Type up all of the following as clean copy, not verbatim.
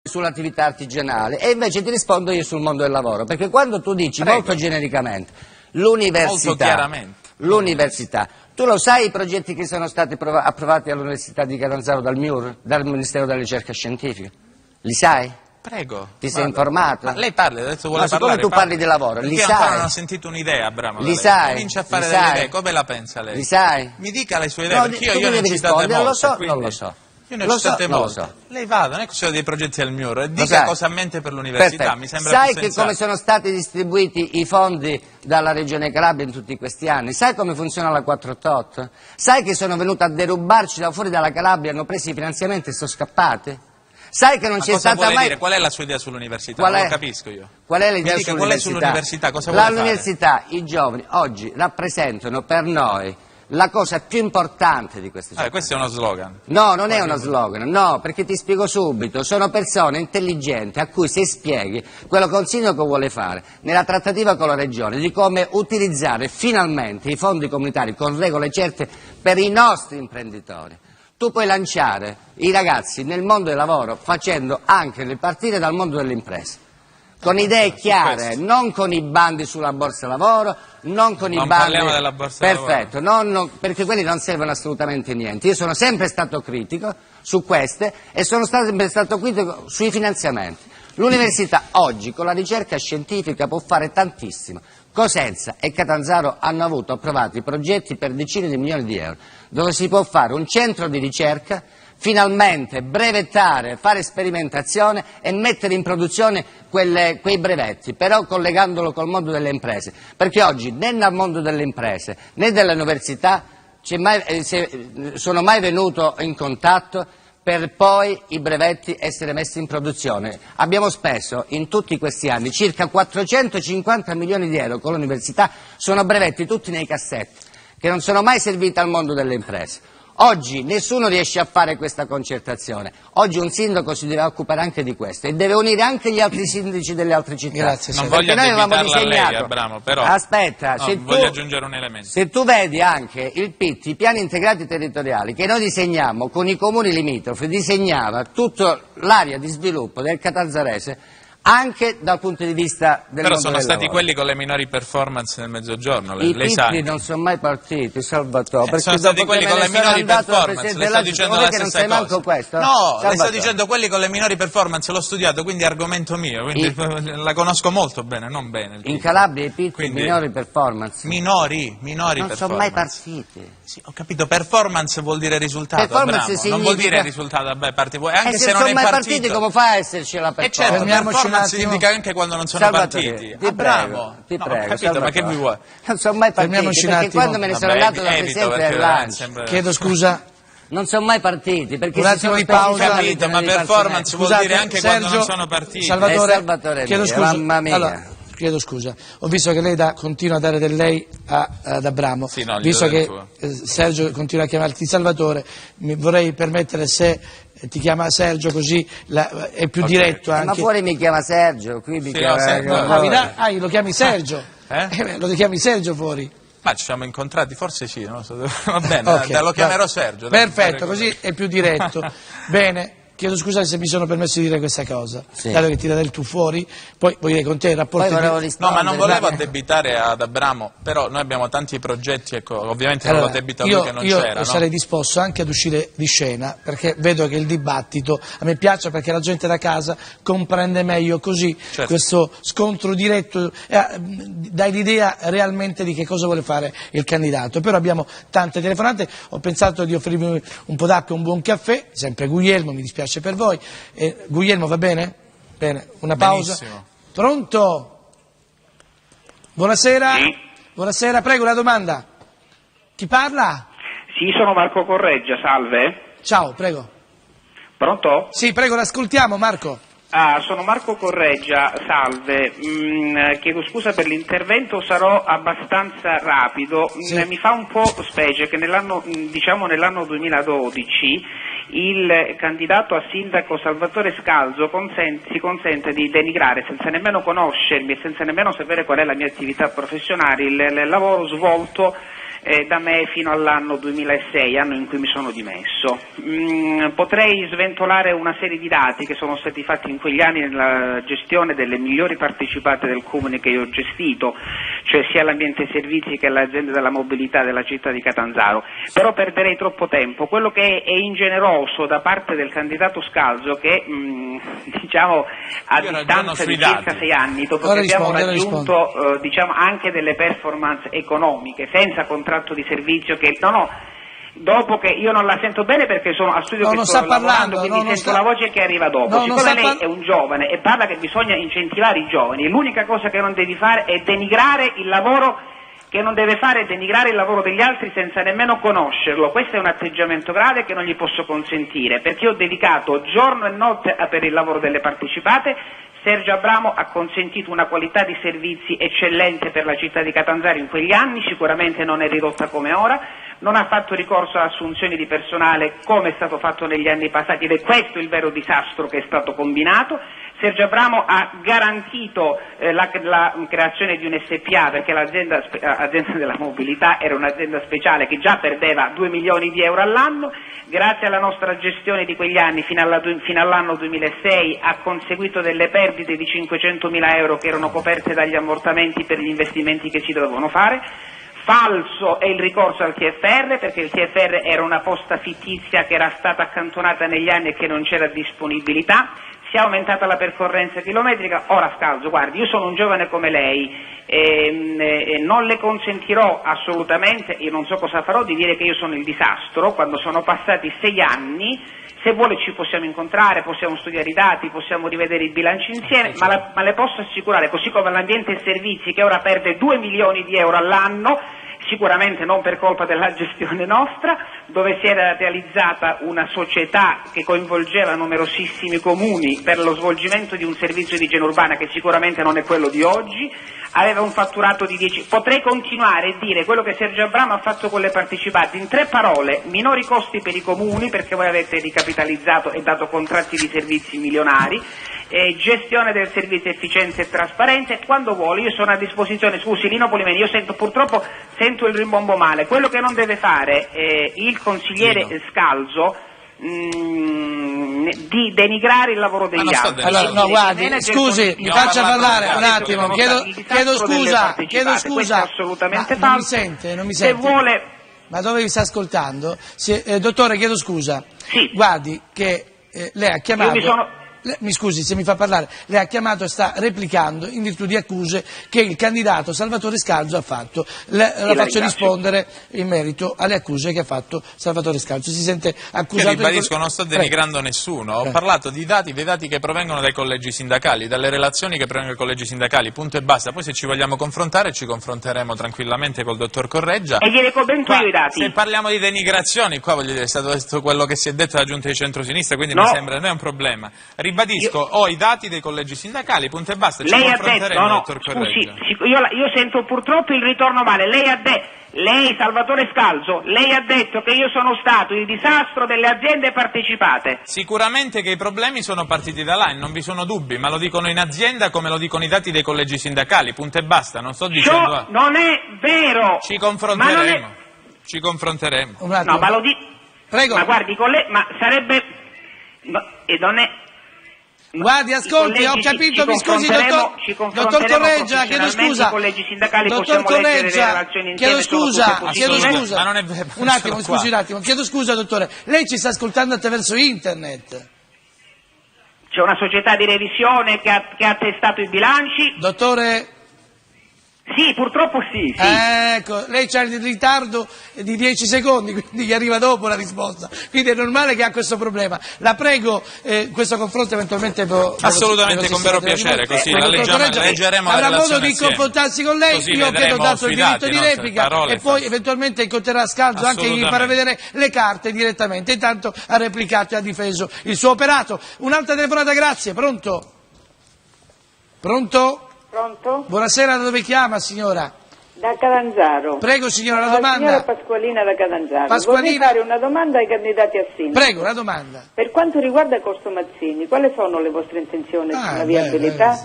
sull'attività artigianale e invece ti rispondo io sul mondo del lavoro, perché quando tu dici molto genericamente l'università, tu lo sai i progetti che sono stati approvati all'Università di Catanzaro dal MIUR, dal Ministero della Ricerca Scientifica? Li sai? Prego. Ti sei informato? Ma lei parli, adesso vuole parlare. Siccome tu parli di lavoro, li sai? Io ancora non ho sentito un'idea, Abramo. Li sai? Comincia a fare delle idee, come la pensa lei? Li sai? Mi dica le sue idee, No, perché io ne ho citate molte. Non lo so, quindi... non lo so. Io ne ho citate molte. Non lo so. Lei vada, non è che sono dei progetti al MIUR, dica cosa ha in mente per l'università, Perfetto. mi sembra sai più che sensato. come sono stati distribuiti i fondi dalla Regione Calabria in tutti questi anni? Sai come funziona la 488? Sai che sono venuti a derubarci da fuori dalla Calabria, hanno preso i finanziamenti e sono scappati? Sai che non c'è stata mai... Dire? Qual è la sua idea sull'università? Non lo capisco io. Qual è l'idea sull'università? Qual è sull'università? Cosa vuole fare? L'università, i giovani oggi rappresentano per noi la cosa più importante di queste città. Questo è uno slogan. No, non è uno slogan, no, perché ti spiego subito, sono persone intelligenti a cui se spieghi quello che un sindaco vuole fare nella trattativa con la regione di come utilizzare finalmente i fondi comunitari con regole certe per i nostri imprenditori. Tu puoi lanciare i ragazzi nel mondo del lavoro facendo anche partire dal mondo delle imprese, con idee chiare, non con i bandi sulla borsa lavoro, non con i bandi... Non parliamo della borsa lavoro. Perfetto, perché quelli non servono assolutamente niente. Io sono sempre stato critico su queste e sono sempre stato critico sui finanziamenti. L'università oggi con la ricerca scientifica può fare tantissimo. Cosenza e Catanzaro hanno avuto approvati progetti per decine di milioni di euro, dove si può fare un centro di ricerca, finalmente brevettare, fare sperimentazione e mettere in produzione quei brevetti, però collegandolo col mondo delle imprese, perché oggi né nel mondo delle imprese né delle università sono mai venuto in contatto per poi i brevetti essere messi in produzione. Abbiamo speso in tutti questi anni circa 450 milioni di euro con l'università, sono brevetti tutti nei cassetti, che non sono mai serviti al mondo delle imprese. Oggi nessuno riesce a fare questa concertazione, oggi un sindaco si deve occupare anche di questo e deve unire anche gli altri sindaci delle altre città. Grazie, non voglio addebitarla a lei, Abramo, però aspetta, voglio aggiungere un elemento. Se tu vedi anche il PIT, i piani integrati territoriali, che noi disegniamo con i comuni limitrofi, disegnava tutta l'area di sviluppo del Catanzarese, anche dal punto di vista del Però mondo sono del stati lavoro. quelli con le minori performance nel mezzogiorno, I lei sa. PIT non sono mai partiti, Salvatore, perché sono stati quelli con le minori performance, le sto dicendo la stessa cosa. Questo, no, Salvatore. le sto dicendo quelli con le minori performance, l'ho studiato, quindi è argomento mio, quindi la conosco molto bene, non bene. In Calabria i PIT quindi, minori performance. Minori non performance. sono mai partiti. Sì, ho capito, performance vuol dire risultato, Performance Abramo, non vuol dire risultato, anche se non sono è mai partito. partiti, come fa a esserci la performance? Certo, performance indica anche quando non sono Salvatore, partiti. Ti prego, ho capito, Salvatore. ma che mi vuoi? Non sono mai partiti, perché quando me ne sono andato da Presidente del Lancio, chiedo scusa, non sono mai partiti, perché un attimo di pausa. Ho capito, ma performance vuol dire anche Sergio, quando non sono partiti. Salvatore, chiedo scusa. Mamma mia. Allora, chiedo scusa, ho visto che lei continua a dare del lei ad Abramo, sì, no, visto che Sergio continua a chiamarti Salvatore, mi vorrei permettere, se ti chiama Sergio così è più diretto anche. Ma fuori mi chiama Sergio, qui mi chiama... lo chiami Sergio? Lo chiami Sergio fuori? Ma ci siamo incontrati, forse sì, non so. Va bene, Okay, lo chiamerò Sergio. Perfetto, così è più diretto. Bene. Chiedo scusa se mi sono permesso di dire questa cosa, dato che ti dà del tu fuori, poi voglio dire con te il rapporto... No, ma non volevo addebitare ad Abramo, però noi abbiamo tanti progetti, ecco, ovviamente non lo addebito a lui che non c'era. Io sarei disposto anche ad uscire di scena, perché vedo che il dibattito a me piace, perché la gente da casa comprende meglio così questo scontro diretto, dai l'idea realmente di che cosa vuole fare il candidato. Però abbiamo tante telefonate, ho pensato di offrirvi un po' d'acqua e un buon caffè, sempre Guglielmo, mi dispiace per voi. Guglielmo, va bene? Bene, una pausa. Benissimo. Pronto? Buonasera. Sì. Buonasera, prego, la domanda. Chi parla? Sì, sono Marco Correggia, salve. Ciao, prego. Pronto? Sì, prego, l'ascoltiamo, Marco. Sono Marco Correggia, salve. Chiedo scusa per l'intervento, sarò abbastanza rapido. Sì. Mi fa un po' specie che nell'anno 2012 il candidato a sindaco Salvatore Scalzo si consente di denigrare, senza nemmeno conoscermi e senza nemmeno sapere qual è la mia attività professionale, il lavoro svolto da me fino all'anno 2006, anno in cui mi sono dimesso. Potrei sventolare una serie di dati che sono stati fatti in quegli anni nella gestione delle migliori partecipate del comune che io ho gestito, cioè sia l'ambiente servizi che l'azienda della mobilità della città di Catanzaro, però perderei troppo tempo. Quello che è ingeneroso da parte del candidato Scalzo, che diciamo a distanza di circa 6 anni, dopo che abbiamo raggiunto diciamo anche delle performance economiche, senza contratto di servizio, che dopo che io non la sento bene perché sono a studio che sto lavorando, quindi sento la voce che arriva dopo. Siccome lei è un giovane e parla che bisogna incentivare i giovani, l'unica cosa che non devi fare è denigrare il lavoro che non deve fare, è denigrare il lavoro degli altri senza nemmeno conoscerlo. Questo è un atteggiamento grave che non gli posso consentire, perché io ho dedicato giorno e notte per il lavoro delle partecipate. Sergio Abramo ha consentito una qualità di servizi eccellente per la città di Catanzaro in quegli anni, sicuramente non è ridotta come ora, non ha fatto ricorso a assunzioni di personale come è stato fatto negli anni passati, ed è questo il vero disastro che è stato combinato. Sergio Abramo ha garantito la creazione di un SPA, perché l'azienda della mobilità era un'azienda speciale che già perdeva 2 milioni di euro all'anno. Grazie alla nostra gestione di quegli anni fino all'anno 2006 ha conseguito delle perdite di 500.000 euro che erano coperte dagli ammortamenti per gli investimenti che si dovevano fare. Falso è il ricorso al TFR, perché il TFR era una posta fittizia che era stata accantonata negli anni e che non c'era disponibilità. Si è aumentata la percorrenza chilometrica. Ora Scalzo, guardi, io sono un giovane come lei e non le consentirò assolutamente, io non so cosa farò, di dire che io sono il disastro quando sono passati 6 anni. Se vuole ci possiamo incontrare, possiamo studiare i dati, possiamo rivedere i bilanci insieme, ma le posso assicurare, così come l'ambiente e servizi che ora perde 2 milioni di euro all'anno, sicuramente non per colpa della gestione nostra, dove si era realizzata una società che coinvolgeva numerosissimi comuni per lo svolgimento di un servizio di igiene urbana che sicuramente non è quello di oggi, aveva un fatturato di 10. Potrei continuare e dire quello che Sergio Abramo ha fatto con le partecipate in 3 parole: minori costi per i comuni, perché voi avete ricapitalizzato e dato contratti di servizi milionari, gestione del servizio efficiente e trasparente. Quando vuole io sono a disposizione. Scusi Lino Polimeni, io purtroppo sento il rimbombo male. Quello che non deve fare il consigliere Scalzo di denigrare il lavoro degli altri. Allora, no, guardi, scusi, mi faccia parlare un attimo, chiedo scusa, assolutamente falso. Non mi sente. Se vuole... Ma dove mi sta ascoltando? Dottore, chiedo scusa. Sì. Guardi che lei ha chiamato... Mi scusi se mi fa parlare, lei ha chiamato e sta replicando in virtù di accuse che il candidato Salvatore Scalzo ha fatto. La faccio rispondere in merito alle accuse che ha fatto Salvatore Scalzo. Si sente accusato. Io ribadisco, non sto denigrando nessuno, ho parlato di dei dati che provengono dai collegi sindacali, dalle relazioni che provengono dai collegi sindacali, punto e basta. Poi se ci vogliamo confrontare ci confronteremo tranquillamente col dottor Correggia. E gliene commento io i dati. Se parliamo di denigrazioni, qua voglio dire, è stato detto quello che si è detto dalla giunta di centrosinistra, quindi mi sembra non è un problema. Ribadisco, ho i dati dei collegi sindacali, punto e basta, ci confronteremo, dottor Correggia. Io sento purtroppo il ritorno male. Lei, Salvatore Scalzo, lei ha detto che io sono stato il disastro delle aziende partecipate. Sicuramente che i problemi sono partiti da là e non vi sono dubbi, ma lo dicono in azienda come lo dicono i dati dei collegi sindacali, punto e basta, non sto dicendo... non è vero! Ci confronteremo, ci confronteremo. No, ma lo dico... Prego. Ma guardi, ma sarebbe... e non è... Guardi, ascolti, ho capito, mi scusi, dottor Correggia, chiedo scusa. Dottor Correggia, chiedo scusa. Ma non è vero. Un attimo, scusi un attimo, chiedo scusa, dottore. Lei ci sta ascoltando attraverso internet. C'è una società di revisione che ha testato i bilanci. Dottore... Sì, purtroppo sì. Ecco, lei c'ha il ritardo di 10 secondi, quindi gli arriva dopo la risposta. Quindi è normale che ha questo problema. La prego, questo confronto eventualmente... Assolutamente, con vero piacere, così la leggeremo la avrà modo relazione di confrontarsi con lei, così io che ho dato il diritto di replica e poi eventualmente incontrerà Scalzo anche gli farà vedere le carte direttamente. Intanto ha replicato e ha difeso il suo operato. Un'altra telefonata, grazie. Pronto? Pronto? Pronto? Buonasera, da dove chiama, signora? Da Catanzaro. Prego, signora, la domanda. Signora Pasqualina da Catanzaro. Pasqualina. Vorrei fare una domanda ai candidati a sindaco. Prego, la domanda. Per quanto riguarda Corso Mazzini, quali sono le vostre intenzioni sulla viabilità?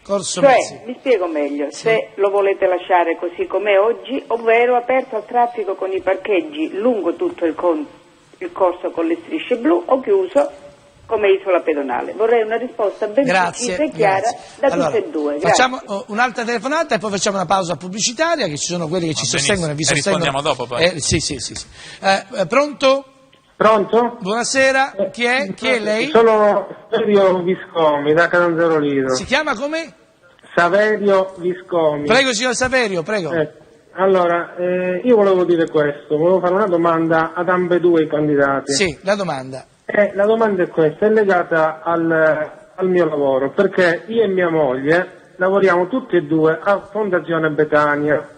Corso Cioè, Mezzi. mi spiego meglio, se lo volete lasciare così com'è oggi, ovvero aperto al traffico con i parcheggi lungo tutto il corso con le strisce blu, o chiuso come isola pedonale. Vorrei una risposta ben precisa e chiara da tutte e due. Grazie. Facciamo un'altra telefonata e poi facciamo una pausa pubblicitaria, che ci sono quelli che ci sostengono e vi sostengono. Rispondiamo dopo poi. Sì. Pronto? Pronto? Buonasera, chi è lei? Sono Saverio Viscomi, da Catanzaro Lido. Si chiama come? Saverio Viscomi. Prego signor Saverio, prego. Allora, io volevo dire questo, volevo fare una domanda ad ambedue i candidati. Sì, la domanda. La domanda è questa, è legata al mio lavoro, perché io e mia moglie lavoriamo tutti e due a Fondazione Betania.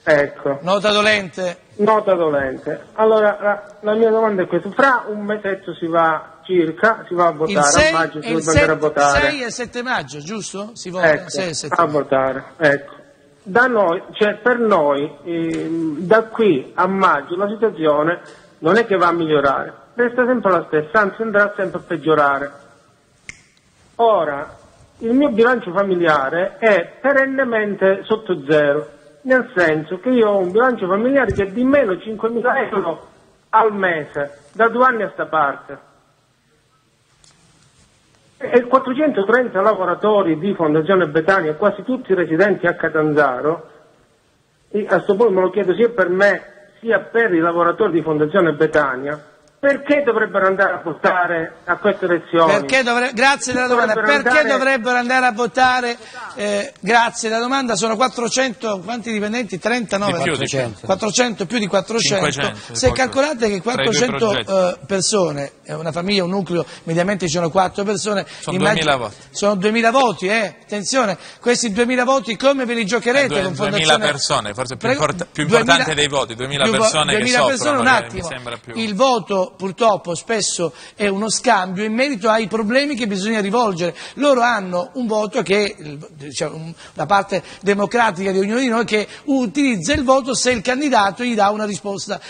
Ecco. Nota dolente. Allora, la mia domanda è questa, fra un mesetto si va a votare, a maggio si deve andare a votare. 6 e 7 maggio, giusto? Si vota, ecco, 6 e 7 a votare, ecco. Da noi, cioè per noi, da qui a maggio la situazione non è che va a migliorare, resta sempre la stessa, anzi andrà sempre a peggiorare. Ora, il mio bilancio familiare è perennemente sotto zero, nel senso che io ho un bilancio familiare che è di meno 5.000 euro al mese, da 2 anni a sta parte. E 430 lavoratori di Fondazione Betania, quasi tutti residenti a Catanzaro, a questo punto me lo chiedo sia per me sia per i lavoratori di Fondazione Betania, perché dovrebbero andare a votare a queste elezioni? Grazie della domanda. Perché dovrebbero andare a votare? Grazie della domanda. Sono 400, quanti dipendenti? 39? 400, più di 400. 500, se calcolate che 400 persone, una famiglia, un nucleo, mediamente ci sono 4 persone. Sono 2000 voti. Sono 2000 voti, Attenzione, questi 2000 voti come ve li giocherete? Con 2000 persone, forse più importante dei voti, 2000 persone 2000 che persone, soffrono. un attimo. Il voto purtroppo spesso è uno scambio in merito ai problemi che bisogna rivolgere. Loro hanno un voto che, diciamo, la parte democratica di ognuno di noi, che utilizza il voto se il candidato gli dà una risposta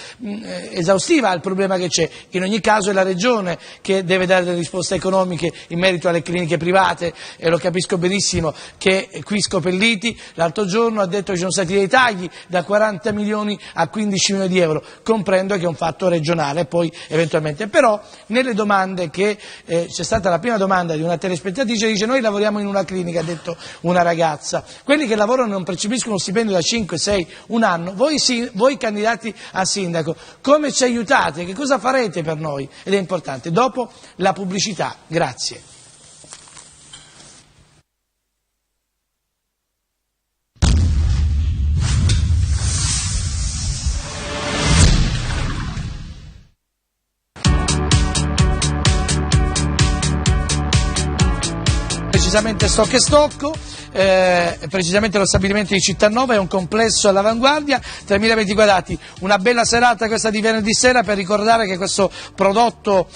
esaustiva al problema che c'è. In ogni caso è la Regione che deve dare delle risposte economiche in merito alle cliniche private, e lo capisco benissimo che qui Scopelliti l'altro giorno ha detto che ci sono stati dei tagli da 40 milioni a 15 milioni di euro. Comprendo che è un fatto regionale, poi eventualmente, però nelle domande che c'è stata la prima domanda di una telespettatrice, dice: noi lavoriamo in una clinica, ha detto una ragazza, quelli che lavorano non percepiscono uno stipendio da 5, 6, un anno, voi candidati a sindaco come ci aiutate, che cosa farete per noi? Ed è importante. Dopo la pubblicità, grazie. Precisamente Stocco e Stocco, precisamente lo stabilimento di Cittanova, è un complesso all'avanguardia, 3.000 metri quadrati, una bella serata questa di venerdì sera per ricordare che questo prodotto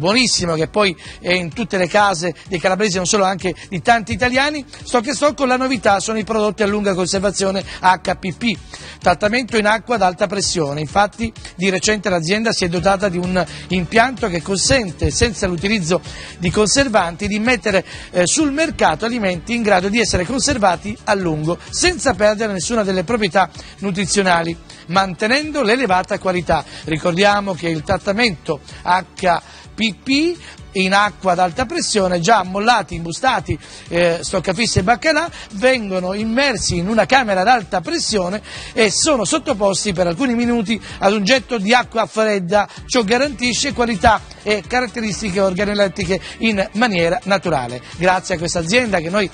buonissimo, che poi è in tutte le case dei calabresi, non solo, anche di tanti italiani. Stocco e Stocco, la novità sono i prodotti a lunga conservazione HPP, trattamento in acqua ad alta pressione. Infatti di recente l'azienda si è dotata di un impianto che consente, senza l'utilizzo di conservanti, di mettere sul mercato alimenti in grado di essere conservati a lungo senza perdere nessuna delle proprietà nutrizionali, mantenendo l'elevata qualità. Ricordiamo che il trattamento HPP in acqua ad alta pressione, già ammollati, imbustati, stoccafissi e baccalà, vengono immersi in una camera ad alta pressione e sono sottoposti per alcuni minuti ad un getto di acqua fredda. Ciò garantisce qualità e caratteristiche organolettiche in maniera naturale. Grazie a questa azienda che noi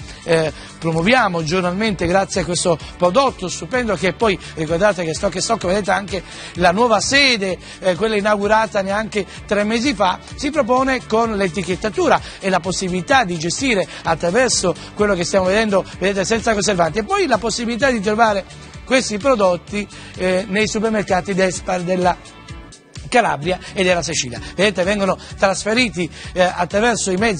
promuoviamo giornalmente, grazie a questo prodotto stupendo, che poi ricordate che Stocco e Stocco, vedete anche la nuova sede, quella inaugurata neanche 3 mesi fa, si propone con l'etichettatura e la possibilità di gestire attraverso quello che stiamo vedendo, vedete, senza conservanti, e poi la possibilità di trovare questi prodotti nei supermercati Despar della Calabria e della Sicilia. Vedete, vengono trasferiti attraverso i mezzi